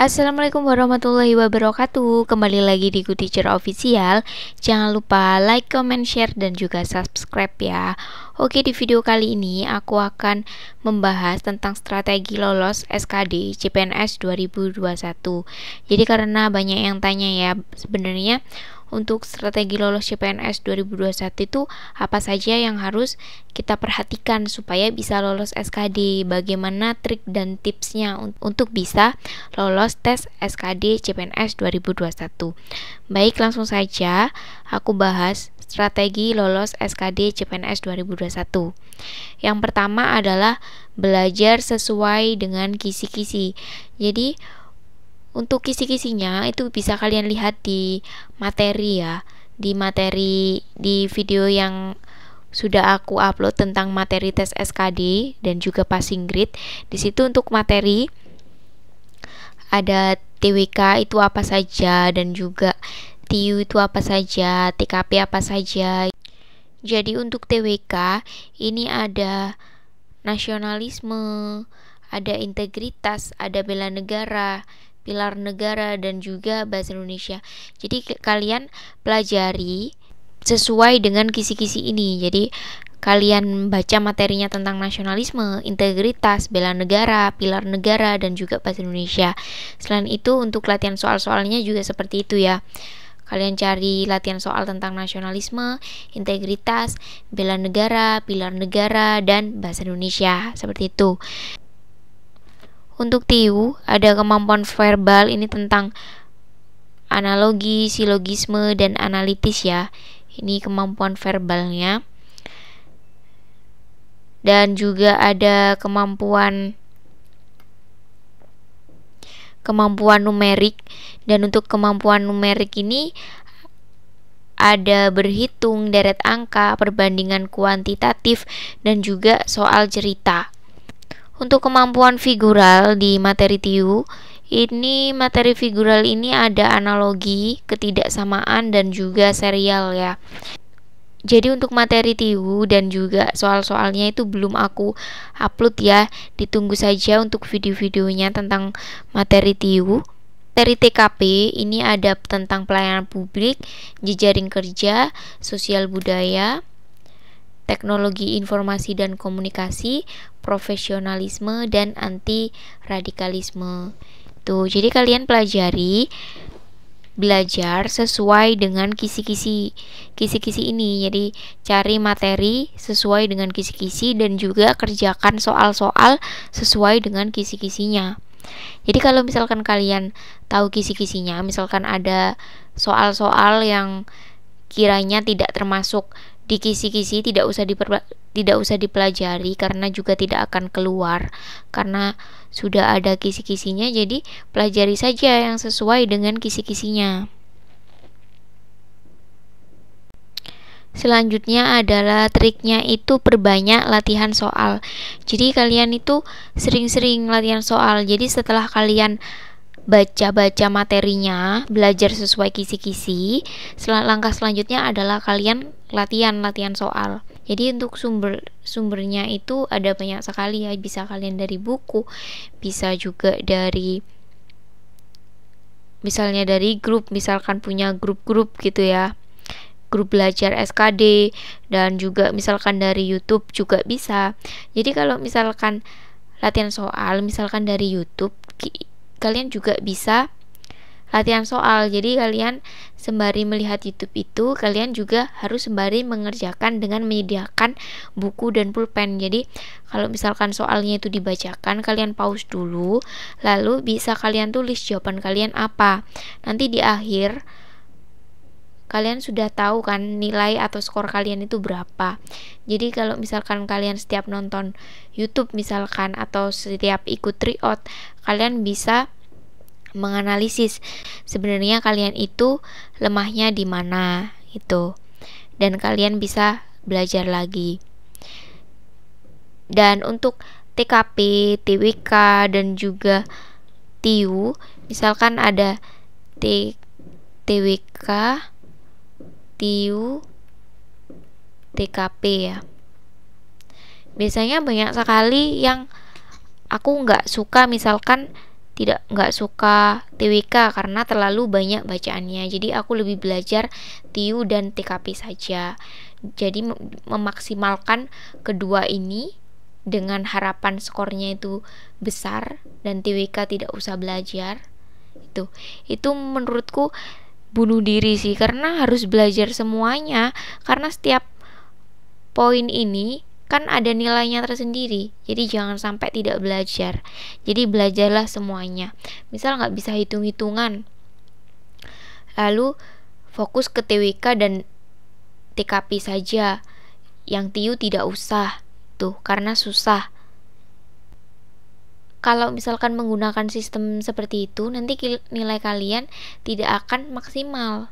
Assalamualaikum warahmatullahi wabarakatuh. Kembali lagi di Good Teacher Official. Jangan lupa like, comment, share, dan juga subscribe ya. Oke, di video kali ini aku akan membahas tentang strategi lolos SKD CPNS 2021. Jadi karena banyak yang tanya ya, sebenarnya untuk strategi lolos CPNS 2021 itu apa saja yang harus kita perhatikan supaya bisa lolos SKD, bagaimana trik dan tipsnya untuk bisa lolos tes SKD CPNS 2021. Baik, langsung saja aku bahas strategi lolos SKD CPNS 2021. Yang pertama adalah belajar sesuai dengan kisi-kisi. Jadi untuk kisi-kisinya itu bisa kalian lihat di materi ya, di video yang sudah aku upload tentang materi tes SKD dan juga passing grade. Di situ untuk materi ada TWK itu apa saja dan juga TIU itu apa saja, TKP apa saja. Jadi untuk TWK ini ada nasionalisme, ada integritas, ada bela negara, pilar negara, dan juga bahasa Indonesia. Jadi kalian pelajari sesuai dengan kisi-kisi ini. Jadi kalian baca materinya tentang nasionalisme, integritas, bela negara, pilar negara, dan juga bahasa Indonesia. Selain itu untuk latihan soal-soalnya juga seperti itu ya. Kalian cari latihan soal tentang nasionalisme, integritas, bela negara, pilar negara, dan bahasa Indonesia. Seperti itu. Untuk TIU ada kemampuan verbal, ini tentang analogi, silogisme, dan analitis ya. Ini kemampuan verbalnya. Dan juga ada kemampuan numerik. Dan untuk kemampuan numerik ini ada berhitung, deret angka, perbandingan kuantitatif, dan juga soal cerita. Untuk kemampuan figural di materi TIU, ini materi figural ini ada analogi, ketidaksamaan, dan juga serial ya. Jadi untuk materi TIU dan juga soal-soalnya itu belum aku upload ya. Ditunggu saja untuk video-videonya tentang materi TIU. Materi TKP ini ada tentang pelayanan publik, jejaring kerja, sosial budaya, teknologi informasi dan komunikasi, profesionalisme, dan anti radikalisme. Tuh, jadi kalian belajar sesuai dengan kisi-kisi ini. Jadi cari materi sesuai dengan kisi-kisi dan juga kerjakan soal-soal sesuai dengan kisi-kisinya. Jadi kalau misalkan kalian tahu kisi-kisinya, misalkan ada soal-soal yang kiranya tidak termasuk di kisi-kisi, tidak usah dipelajari karena juga tidak akan keluar karena sudah ada kisi-kisinya. Jadi pelajari saja yang sesuai dengan kisi-kisinya. Selanjutnya adalah triknya itu perbanyak latihan soal. Jadi kalian itu sering-sering latihan soal. Jadi setelah kalian baca materinya, belajar sesuai kisi-kisi, langkah selanjutnya adalah kalian latihan soal. Jadi untuk sumbernya itu ada banyak sekali ya, bisa kalian dari buku, bisa juga dari misalnya dari grup, misalkan punya grup-grup gitu ya, grup belajar SKD, dan juga misalkan dari YouTube juga bisa. Jadi kalau misalkan latihan soal misalkan dari YouTube, kalian juga bisa latihan soal. Jadi kalian sembari melihat YouTube itu, kalian juga harus sembari mengerjakan dengan menyediakan buku dan pulpen. Jadi kalau misalkan soalnya itu dibacakan, kalian pause dulu, lalu bisa kalian tulis jawaban kalian apa. Nanti di akhir kalian sudah tahu kan nilai atau skor kalian itu berapa. Jadi kalau misalkan kalian setiap nonton YouTube misalkan atau setiap ikut tryout, kalian bisa menganalisis sebenarnya kalian itu lemahnya di mana itu, dan kalian bisa belajar lagi. Dan untuk TKP, TWK, dan juga TIU, misalkan ada TWK, TIU, TKP ya. Biasanya banyak sekali yang aku nggak suka, misalkan nggak suka TWK karena terlalu banyak bacaannya. Jadi aku lebih belajar TIU dan TKP saja. Jadi memaksimalkan kedua ini dengan harapan skornya itu besar dan TWK tidak usah belajar. Itu menurutku bunuh diri sih, karena harus belajar semuanya, karena setiap poin ini kan ada nilainya tersendiri. Jadi jangan sampai tidak belajar. Jadi belajarlah semuanya. Misal nggak bisa hitung-hitungan, lalu fokus ke TWK dan TKP saja, yang TIU tidak usah tuh karena susah. Kalau misalkan menggunakan sistem seperti itu, nanti nilai kalian tidak akan maksimal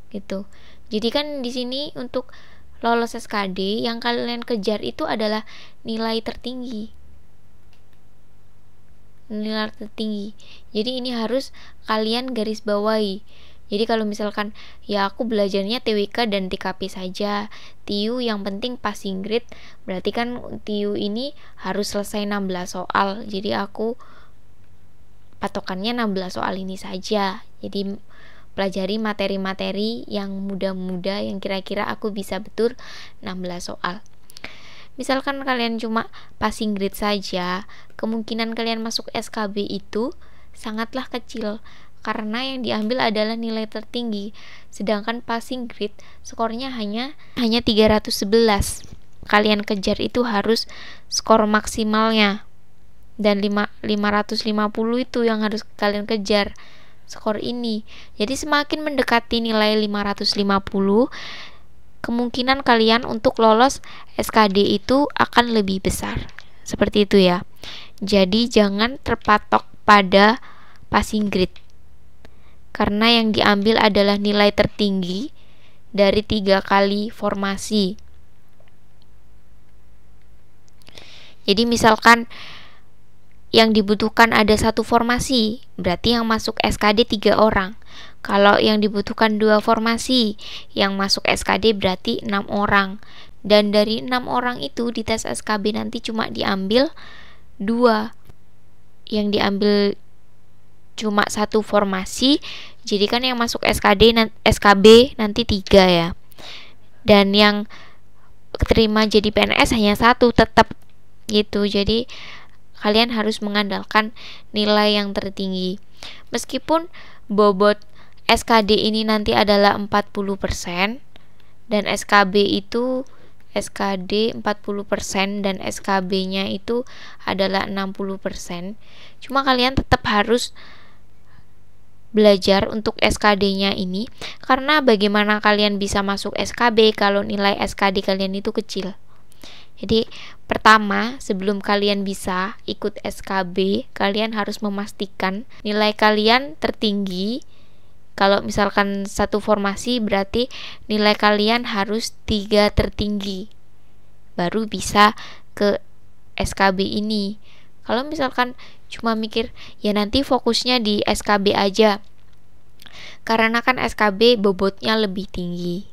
gitu. Jadi kan di sini untuk lolos SKD yang kalian kejar itu adalah nilai tertinggi. Jadi ini harus kalian garis bawahi. Jadi kalau misalkan ya aku belajarnya TWK dan TKP saja, TIU yang penting passing grade, berarti kan TIU ini harus selesai 16 soal. Jadi aku patokannya 16 soal ini saja. Jadi pelajari materi-materi yang mudah-mudah yang kira-kira aku bisa betul 16 soal. Misalkan kalian cuma passing grade saja, kemungkinan kalian masuk SKB itu sangatlah kecil karena yang diambil adalah nilai tertinggi, sedangkan passing grade skornya hanya 311. Kalian kejar itu harus skor maksimalnya, dan 550 itu yang harus kalian kejar skor ini. Jadi semakin mendekati nilai 550, kemungkinan kalian untuk lolos SKD itu akan lebih besar. Seperti itu ya. Jadi jangan terpatok pada passing grade, karena yang diambil adalah nilai tertinggi dari 3 kali formasi. Jadi misalkan yang dibutuhkan ada 1 formasi, berarti yang masuk SKD 3 orang. Kalau yang dibutuhkan 2 formasi, yang masuk SKD berarti 6 orang. Dan dari 6 orang itu di tes SKB nanti cuma diambil 2. Yang diambil cuma 1 formasi, jadi kan yang masuk SKB nanti 3 ya. Dan yang keterima jadi PNS hanya 1 tetap gitu. Jadi kalian harus mengandalkan nilai yang tertinggi. Meskipun bobot SKD ini nanti adalah 40% dan SKD 40% dan SKB-nya itu adalah 60%. Cuma kalian tetap harus belajar untuk SKD-nya ini, karena bagaimana kalian bisa masuk SKB kalau nilai SKD kalian itu kecil. Jadi pertama, sebelum kalian bisa ikut SKB, kalian harus memastikan nilai kalian tertinggi. Kalau misalkan 1 formasi, berarti nilai kalian harus 3 tertinggi, baru bisa ke SKB ini. Kalau misalkan cuma mikir ya nanti fokusnya di SKB aja, karena kan SKB bobotnya lebih tinggi.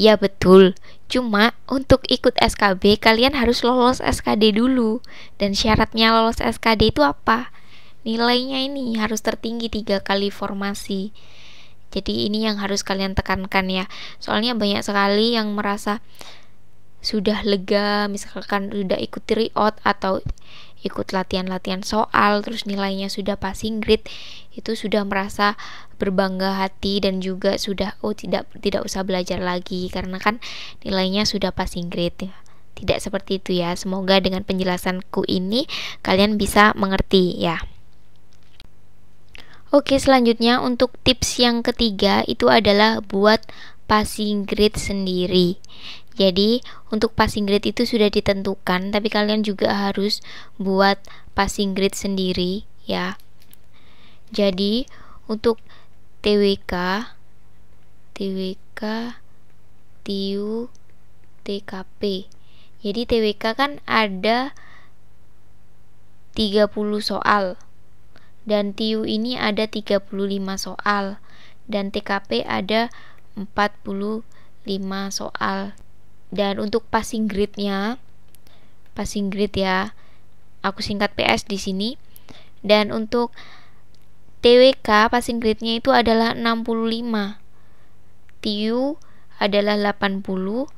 Ya betul, cuma untuk ikut SKB kalian harus lolos SKD dulu. Dan syaratnya lolos SKD itu apa? Nilainya ini harus tertinggi 3 kali formasi. Jadi ini yang harus kalian tekankan ya. Soalnya banyak sekali yang merasa sudah lega, misalkan sudah ikut tryout atau ikut latihan-latihan soal, terus nilainya sudah passing grade, itu sudah merasa berbangga hati dan juga sudah tidak usah belajar lagi karena kan nilainya sudah passing grade. Tidak seperti itu ya. Semoga dengan penjelasanku ini kalian bisa mengerti ya. Oke, selanjutnya untuk tips yang ketiga itu adalah buat passing grade sendiri. Jadi untuk passing grade itu sudah ditentukan, tapi kalian juga harus buat passing grade sendiri ya. Jadi untuk TWK, TIU, TKP. Jadi TWK kan ada 30 soal. Dan TIU ini ada 35 soal. Dan TKP ada 45 soal. Dan untuk passing grade ya, aku singkat PS di sini. Dan untuk TWK passing grade-nya itu adalah 65, TIU adalah 80,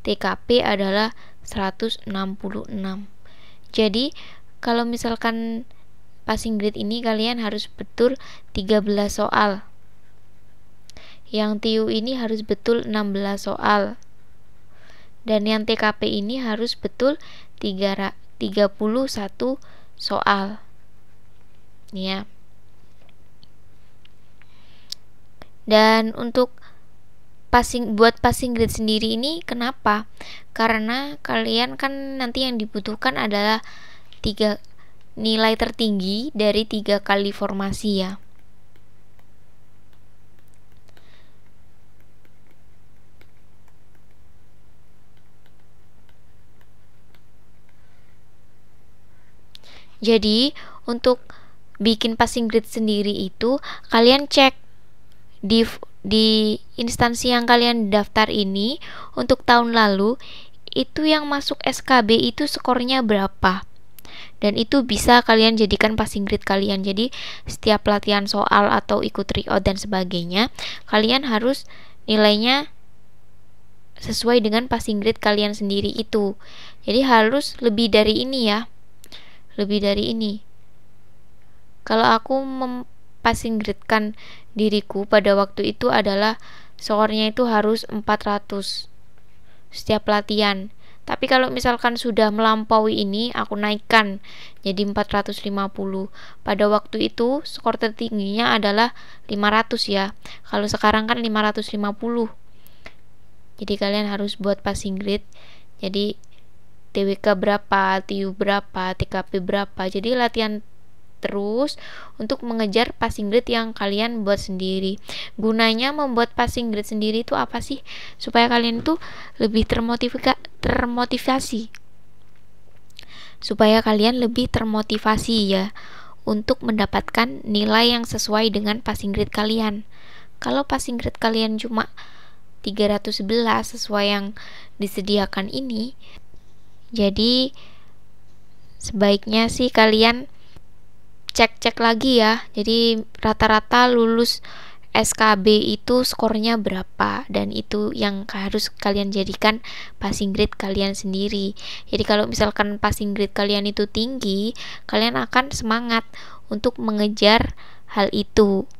TKP adalah 166. Jadi kalau misalkan passing grade ini kalian harus betul 13 soal. Yang TIU ini harus betul 16 soal. Dan yang TKP ini harus betul 31 soal. Ya. Dan untuk buat passing grade sendiri ini kenapa? Karena kalian kan nanti yang dibutuhkan adalah 3 nilai tertinggi dari 3 kali formasi ya. Jadi untuk bikin passing grade sendiri itu kalian cek di instansi yang kalian daftar ini untuk tahun lalu itu yang masuk SKB itu skornya berapa, dan itu bisa kalian jadikan passing grade kalian. Jadi setiap latihan soal atau ikut tryout dan sebagainya kalian harus nilainya sesuai dengan passing grade kalian sendiri itu. Jadi harus lebih dari ini ya, lebih dari ini. Kalau aku passing grade-kan diriku pada waktu itu adalah skornya itu harus 400 setiap latihan. Tapi kalau misalkan sudah melampaui ini, aku naikkan jadi 450. Pada waktu itu skor tertingginya adalah 500 ya. Kalau sekarang kan 550. Jadi kalian harus buat passing grade. Jadi TWK berapa, TIU berapa, TKP berapa. Jadi latihan terus untuk mengejar passing grade yang kalian buat sendiri. Gunanya membuat passing grade sendiri itu apa sih? Supaya kalian itu lebih termotivasi. Supaya kalian lebih termotivasi ya untuk mendapatkan nilai yang sesuai dengan passing grade kalian. Kalau passing grade kalian cuma 311 sesuai yang disediakan ini, jadi sebaiknya sih kalian cek lagi ya. Jadi rata-rata lulus SKB itu skornya berapa, dan itu yang harus kalian jadikan passing grade kalian sendiri. Jadi kalau misalkan passing grade kalian itu tinggi, kalian akan semangat untuk mengejar hal itu.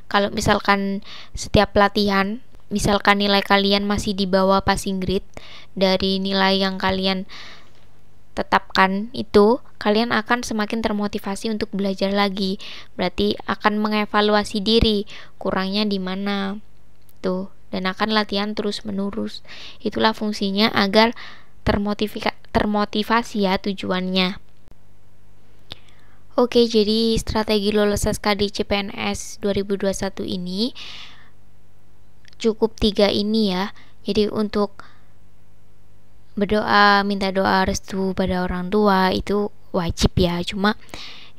Kalau misalkan setiap latihan misalkan nilai kalian masih di bawah passing grade dari nilai yang kalian tetapkan itu, kalian akan semakin termotivasi untuk belajar lagi. Berarti akan mengevaluasi diri, kurangnya di mana tuh, dan akan latihan terus menerus. Itulah fungsinya agar termotivasi ya tujuannya. Oke, jadi strategi lolos SKD CPNS 2021 ini cukup 3 ini ya. Jadi untuk berdoa, minta doa restu pada orang tua itu wajib ya. Cuma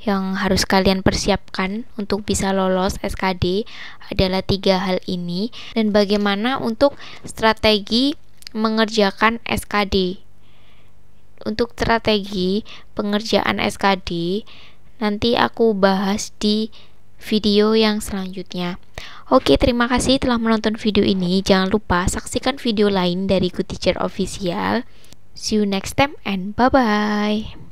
yang harus kalian persiapkan untuk bisa lolos SKD adalah 3 hal ini. Dan bagaimana untuk strategi mengerjakan SKD. Untuk strategi pengerjaan SKD nanti aku bahas di video yang selanjutnya. Oke, terima kasih telah menonton video ini. Jangan lupa saksikan video lain dari Good Teacher Official. See you next time and bye-bye.